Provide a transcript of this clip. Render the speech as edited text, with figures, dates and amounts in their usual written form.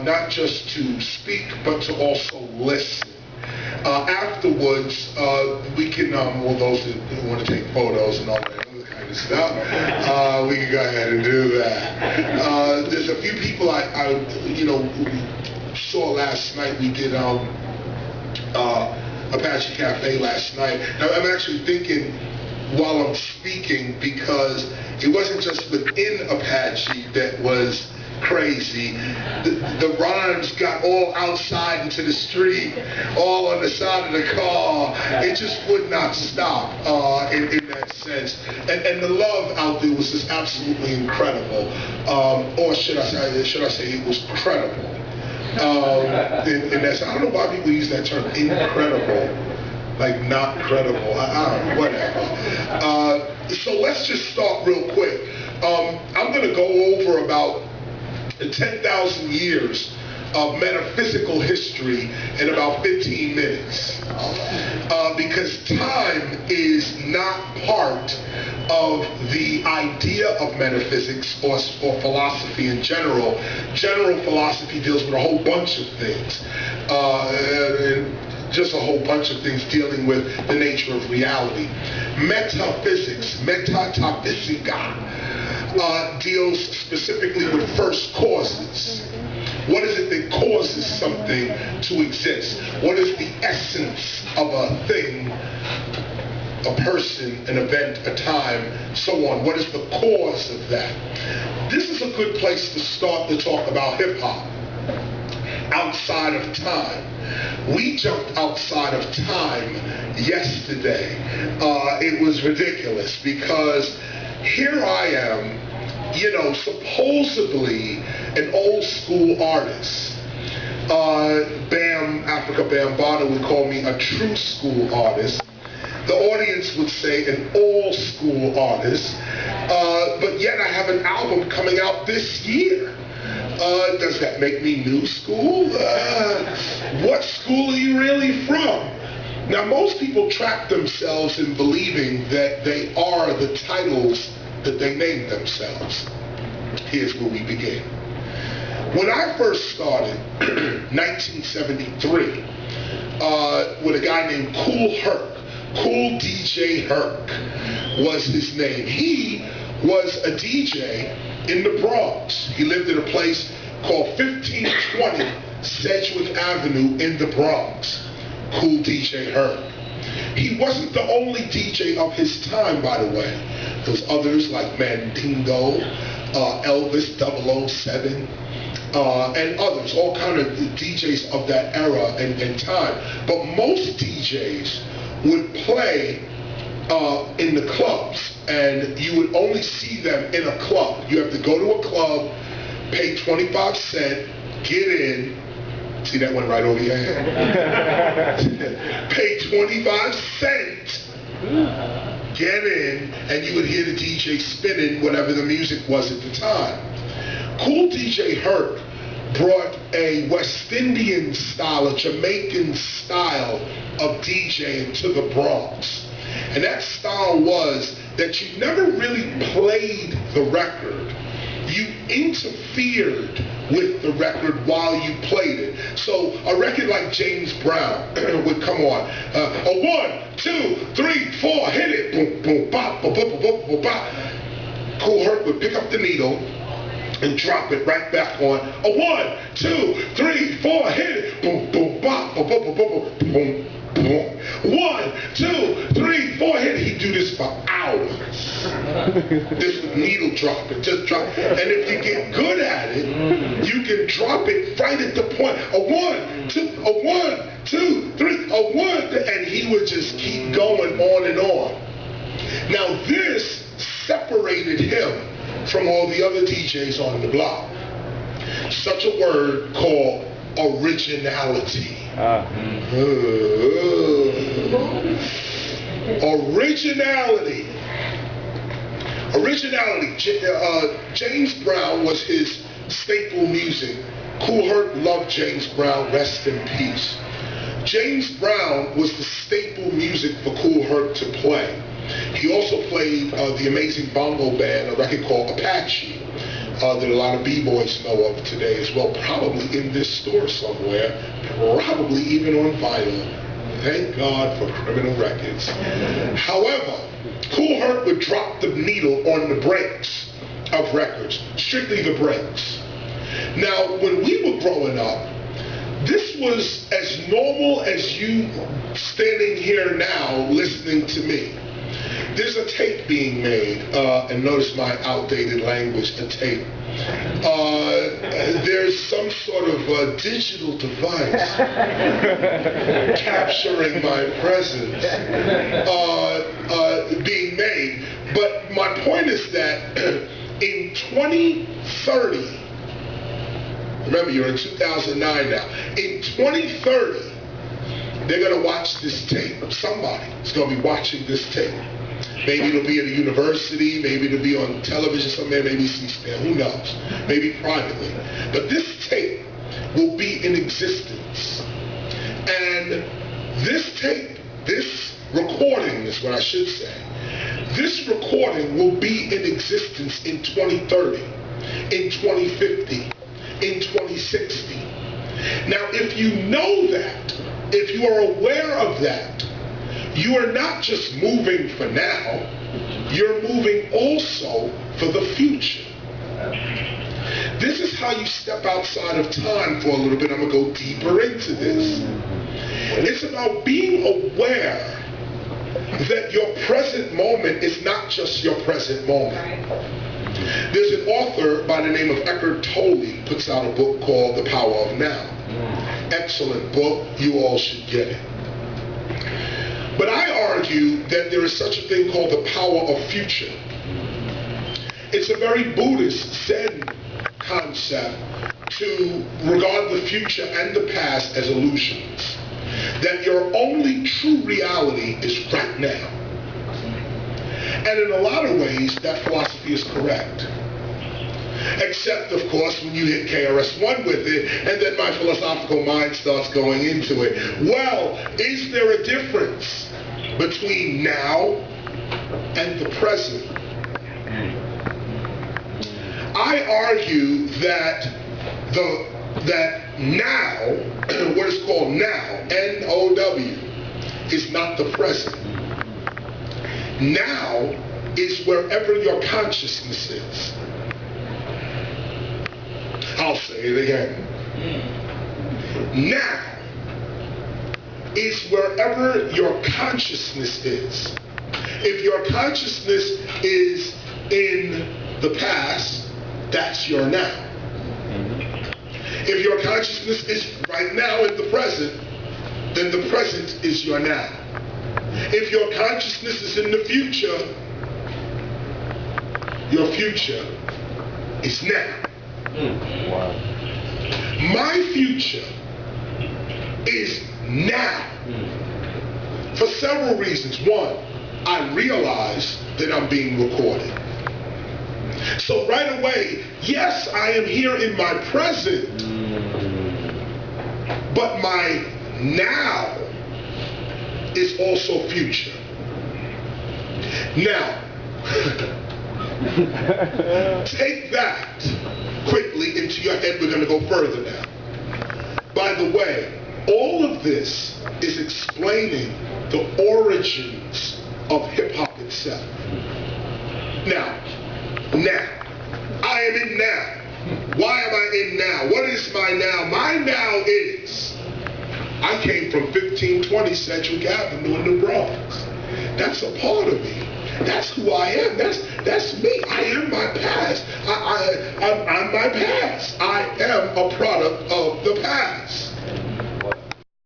not just to speak, but to also listen. Afterwards, we can, well, those that want to take photos and all that other kind of stuff, we can go ahead and do that. There's a few people I saw last night. We did Apache Cafe last night. Now, I'm actually thinking while I'm speaking, because it wasn't just within Apache that was crazy. The rhymes got all outside into the street, all on the side of the car. It just would not stop in that sense. And the love out there was just absolutely incredible. Or should I say it was credible. And that's, I don't know why people use that term, incredible, like not credible. I don't know, whatever. So let's just start real quick. I'm going to go over about 10,000 years of metaphysical history in about 15 minutes. Because time is not part of the idea of metaphysics or philosophy in general. General philosophy deals with a whole bunch of things. Just a whole bunch of things dealing with the nature of reality. Metaphysics, metaphysica, deals specifically with first causes. What is it that causes something to exist? What is the essence of a thing, a person, an event, a time, so on? What is the cause of that? This is a good place to start to talk about hip-hop. Outside of time. We jumped outside of time yesterday. It was ridiculous because here I am, supposedly an old school artist. Africa Bambaataa would call me a true school artist. The audience would say an old school artist. But yet I have an album coming out this year. Does that make me new school? What school are you really from? Now, most people trap themselves in believing that they are the titles that they name themselves. Here's where we begin. When I first started, 1973, with a guy named Kool Herc, Kool DJ Herc was his name. He was a DJ in the Bronx. He lived in a place called 1520 Sedgwick Avenue in the Bronx. Kool DJ Herc. He wasn't the only DJ of his time, by the way. There was others like Mandingo, Elvis 007, and others, all kind of DJs of that era and time. But most DJs would play in the clubs, and you would only see them in a club. You have to go to a club, pay 25 cents, get in. See, that went right over your head. Pay 25 cents, get in, and you would hear the DJ spinning whatever the music was at the time. Kool DJ Herc brought a West Indian style, a Jamaican style of DJing to the Bronx. And that style was that you never really played the record. You interfered with the record while you played it. So a record like James Brown would come on. A 1, 2, 3, 4, hit it. Boom, boom, bop, bop, bop, bop, bop, bop. Kool Herc would pick up the needle and drop it right back on. A 1, 2, 3, 4, hit it. Boom, boom, bop, bop, bop, bop, bop, boom. 1, 2, 3, 4, hit it. He'd do this for hours. This would needle drop it, just drop it. And if you get good at it, you can drop it right at the point. A 1, 2, a 1, 2, 3, a 1, and he would just keep going on and on. Now this separated him from all the other DJs on the block. Such a word called originality. Originality. James Brown was his staple music. Kool Herc loved James Brown, rest in peace. James Brown was the staple music for Kool Herc to play. He also played the amazing bongo band, a record called Apache. that a lot of b-boys know of today as well, probably in this store somewhere, probably even on vinyl. Thank God for criminal records. However, Kool Herc would drop the needle on the brakes of records, strictly the brakes. Now, when we were growing up, this was as normal as you standing here now listening to me. There's a tape being made, and notice my outdated language, a tape. There's some sort of digital device capturing my presence being made. But my point is that in 2030, remember you're in 2009 now, in 2030, they're going to watch this tape. Somebody is going to be watching this tape. Maybe it'll be at a university, maybe it'll be on television somewhere, maybe C-SPAN, who knows, maybe privately. But this tape will be in existence. And this tape, this recording is what I should say, this recording will be in existence in 2030, in 2050, in 2060. Now, if you know that, if you are aware of that, you are not just moving for now, you're moving also for the future. This is how you step outside of time for a little bit. I'm going to go deeper into this. It's about being aware that your present moment is not just your present moment. There's an author by the name of Eckhart Tolle, puts out a book called The Power of Now. Excellent book. You all should get it. But I argue that there is such a thing called the power of future. It's a very Buddhist Zen concept to regard the future and the past as illusions. That your only true reality is right now. And in a lot of ways, that philosophy is correct. Except, of course, when you hit KRS-One with it, and then my philosophical mind starts going into it. Well, is there a difference between now and the present? I argue that now, what is called now, N-O-W, is not the present. Now is wherever your consciousness is. I'll say it again. Now is wherever your consciousness is. If your consciousness is in the past, that's your now. If your consciousness is right now in the present, then the present is your now. If your consciousness is in the future, your future is now. Wow. My future is now. For several reasons. One, I realize that I'm being recorded. So right away, yes, I am here in my present, but my now is also future. Now, take that quickly into your head. We're going to go further now. By the way, all of this is explaining the origins of hip-hop itself. Now, I am in now. Why am I in now? What is my now? My now is, I came from 1520 Central Avenue in the Bronx. That's a part of me. That's who I am. That's me. I am my past. I'm my past. I am a product of the past.